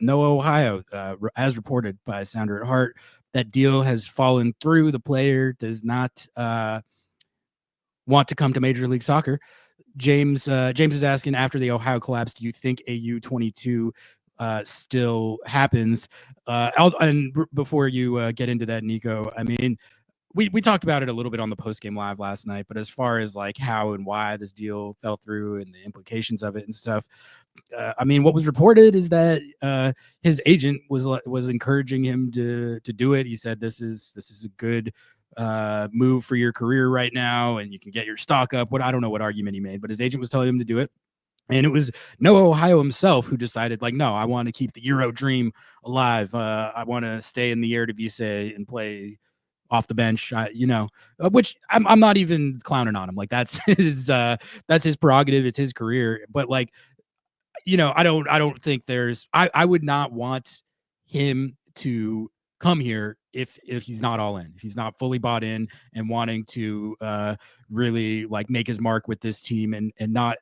Noah Ohio, as reported by Sounder at Heart, that deal has fallen through. The player does not want to come to Major League Soccer. James is asking, after the Ohio collapse, do you think a U22 still happens? Before you get into that, Nico, I mean, we talked about it a little bit on the post-game live last night, but as far as like how and why this deal fell through and the implications of it and stuff, I mean, what was reported is that his agent was encouraging him to do it. He said, this is a good move for your career right now, and you can get your stock up. I don't know what argument he made, but his agent was telling him to do it. And it was Noah Ohio himself who decided, like, no, I want to keep the Euro dream alive. I want to stay in the Eredivisie and play off the bench, which I'm not even clowning on him. Like, that's his prerogative. It's his career. But like, I don't think I would not want him to come here if he's not all in, if he's not fully bought in and wanting to really like make his mark with this team and not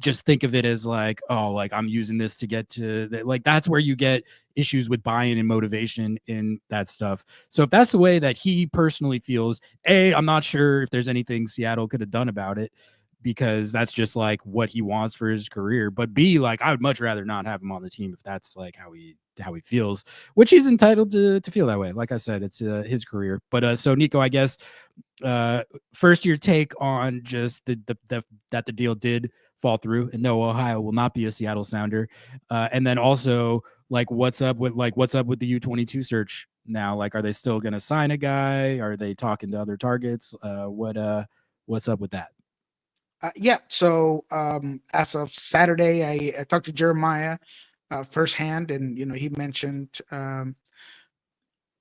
just think of it as like, oh, like I'm using this to get to like, that's where you get issues with buy-in and motivation in that stuff. So if that's the way that he personally feels, I'm not sure if there's anything Seattle could have done about it, because that's just like what he wants for his career. But B, like, I would much rather not have him on the team if that's like how he feels, which he's entitled to feel that way. Like I said, it's his career. But so Nico, I guess first your take on just that the deal did fall through and no, Ohio will not be a Seattle Sounder, and then also like what's up with the U22 search now? Like, are they still going to sign a guy? Are they talking to other targets? What's up with that? So as of Saturday, I talked to Jeremiah firsthand, and he mentioned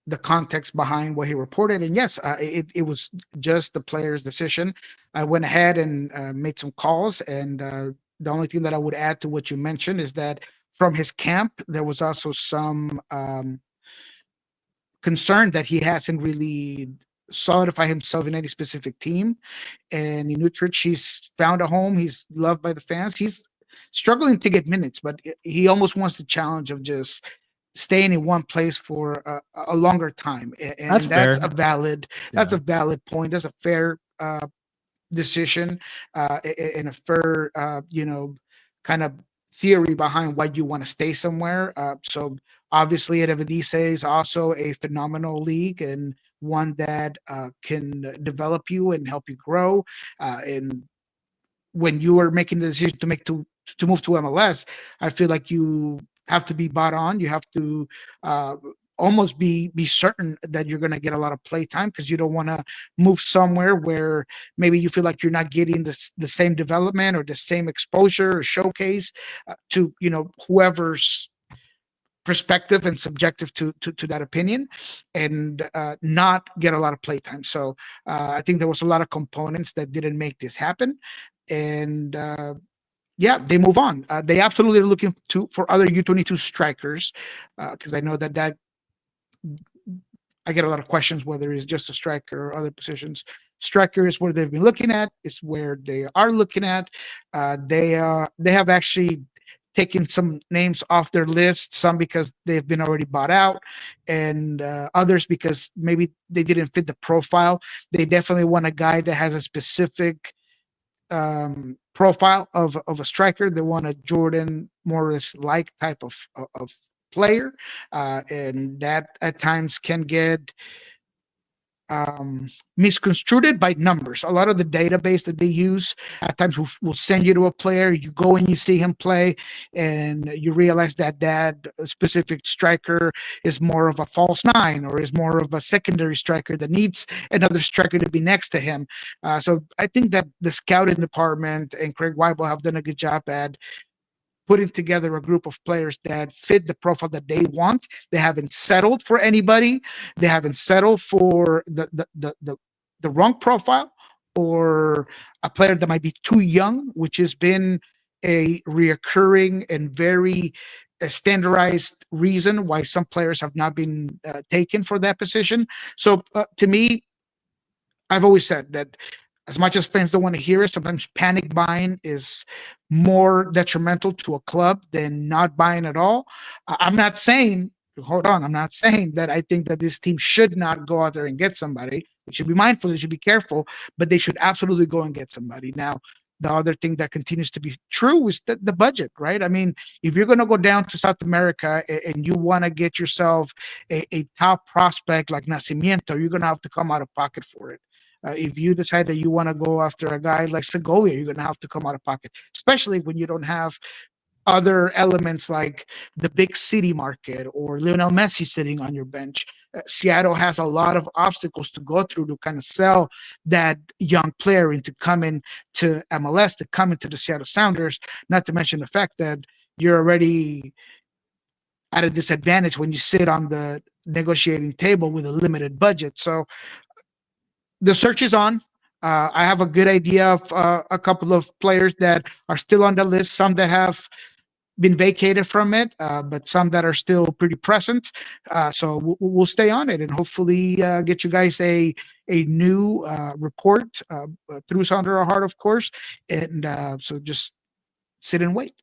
the context behind what he reported. And yes, it was just the player's decision. I went ahead and made some calls, and the only thing that I would add to what you mentioned is that from his camp, there was also some concern that he hasn't really solidify himself in any specific team. And in Utrecht, he's found a home. He's loved by the fans. He's struggling to get minutes, but he almost wants the challenge of just staying in one place for a longer time. And That's fair. That's a valid point. That's a fair decision and a fair, kind of theory behind why you want to stay somewhere. So obviously, Eredivisie is also a phenomenal league and one that can develop you and help you grow. And when you are making the decision to move to MLS, I feel like you have to be bought on. You have to almost be certain that you're going to get a lot of play time, because you don't want to move somewhere where maybe you feel like you're not getting the same development or the same exposure or showcase to whoever's perspective and subjective to that opinion, and not get a lot of playtime. So I think there was a lot of components that didn't make this happen, and they move on. They absolutely are looking for other U22 strikers, because I know that I get a lot of questions whether it's just a striker or other positions. Striker is where they've been looking at. Is where they are looking at. They have actually taking some names off their list, some because they've been already bought out, and others because maybe they didn't fit the profile. They definitely want a guy that has a specific profile of a striker. They want a Jordan Morris-like type of player, and that at times can get misconstrued by numbers. A lot of the database that they use at times will send you to a player, you go and you see him play, and you realize that specific striker is more of a false nine, or is more of a secondary striker that needs another striker to be next to him. So I think that the scouting department and Craig Weibel have done a good job at putting together a group of players that fit the profile that they want. They haven't settled for anybody. They haven't settled for the wrong profile, or a player that might be too young, which has been a reoccurring and very standardized reason why some players have not been taken for that position. So to me, I've always said that as much as fans don't want to hear it, sometimes panic buying is more detrimental to a club than not buying at all. I'm not saying, hold on, I'm not saying that I think that this team should not go out there and get somebody. They should be mindful, they should be careful, but they should absolutely go and get somebody. Now, the other thing that continues to be true is the budget, right? I mean, if you're going to go down to South America and you want to get yourself a top prospect like Nacimiento, you're going to have to come out of pocket for it. If you decide that you want to go after a guy like Segovia, you're going to have to come out of pocket, especially when you don't have other elements like the big city market or Lionel Messi sitting on your bench. Seattle has a lot of obstacles to go through to kind of sell that young player into coming to MLS, to come into the Seattle Sounders, not to mention the fact that you're already at a disadvantage when you sit on the negotiating table with a limited budget. So the search is on. I have a good idea of a couple of players that are still on the list, some that have been vacated from it, but some that are still pretty present. So we'll stay on it and hopefully get you guys a new report through Sounder Heart, of course. And so just sit and wait.